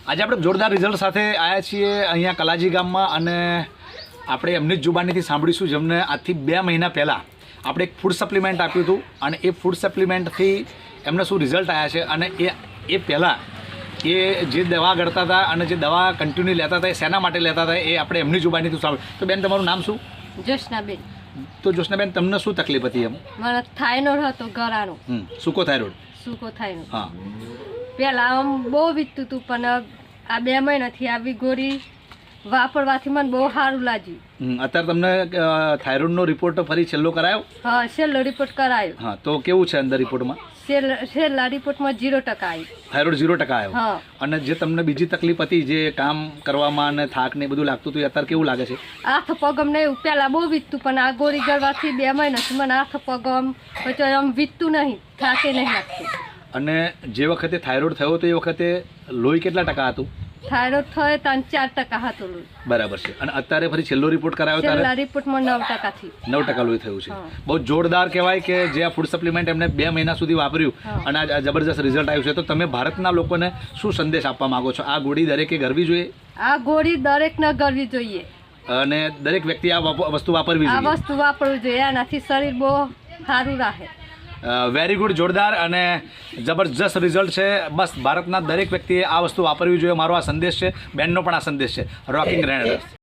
આજે આપણે જોરદાર રિઝલ્ટ સાથે આવ્યા છીએ અહીંયા કલાજી ગામમાં અને આપણે એમની જ જુબાનીથી સાંભળીશું જેમને આજથી 2 મહિના પહેલાં આપણે એક ફૂડ સપ્લિમેન્ટ આપ્યું હતું અને એ ફૂડ સપ્લિમેન્ટથી એમને શું રિઝલ્ટ આવ્યા છે અને એ પહેલાં એ જે દવા ગળતા હતા અને જે દવા કન્ટિન્યુ લેતા હતા એ શેના માટે લેતા હતા એ આપણે એમની જુબાનીથી સાંભળ્યું. તો બેન તમારું નામ શું? જોશનાબેન. તો જોશનાબેન તમને શું તકલીફ હતી એમ? મને થાઇરોઇડ હતો ગળાનો. સૂકો થાઇરોઇડ. સૂકો થાઇરોઇડ. હા. પહેલાં આમ બહુ વીતતું હતું પણ આ 2 મહિનાથી આવી ગોળી વાપરવાથી મને બહુ સારું લાગ્યું. અત્યારે તમને થાઇરોઇડનો રિપોર્ટ ફરી છેલ્લો કરાયો? હા, છેલ્લો રિપોર્ટ કરાયો. હા, તો કેવું છે અંદર રિપોર્ટમાં? છેલ્લા રિપોર્ટમાં 0% આવ્યું. થાઇરોઇડ 0% આવ્યો. હા. અને જે તમને બીજી તકલીફ હતી જે કામ કરવામાં અને થાક ને બધું લાગતું હતું એ અત્યારે કેવું લાગે છે? હાથ પગમ ને એવું પહેલાં બહુ વીતતું પણ આ ગોળી ગળવાથી 2 મહિનાથી મને હાથ પગમ પછી આમ વીતતું નહીં, થાકે નહીં લાગતું. અને જે વખતે થાઇરોઇડ થયો તો એ વખતે લોહી કેટલા ટકા હતું? થાઇરોઇડ થયો તો 4% હતું લોહી. બરાબર છે. અને અત્યારે ફરી છેલ્લો રિપોર્ટ કરાયો ત્યારે છેલ્લા રિપોર્ટમાં 9% થી 9% લોહી થયું છે. હા. બહુ જોરદાર કહેવાય કે જે આ ફૂડ સપ્લિમેન્ટ એમને 2 મહિના સુધી વાપર્યું હા. અને આ જબરજસ્ત રિઝલ્ટ આવ્યું છે. તો તમે ભારતના લોકોને શું સંદેશ આપવા માંગો છો? આ ગોળી દરેકે ગળવી જોઈએ આ ગોળી દરેકને ગળવી જોઈએ. અને દરેક વ્યક્તિ આ વસ્તુ વાપરવી આ જોઈએ. વસ્તુ વાપરવું જોઈએ, એનાથી શરીર બહુ સારું રહે. વેરી ગુડ, જોરદાર અને જબરજસ્ત રિઝલ્ટ છે. બસ ભારતના દરેક વ્યક્તિએ આ વસ્તુ વાપરવી જોઈએ. મારો આ સંદેશ છે, બેનનો પણ આ સંદેશ છે. રોકિંગ રેનડર્સ.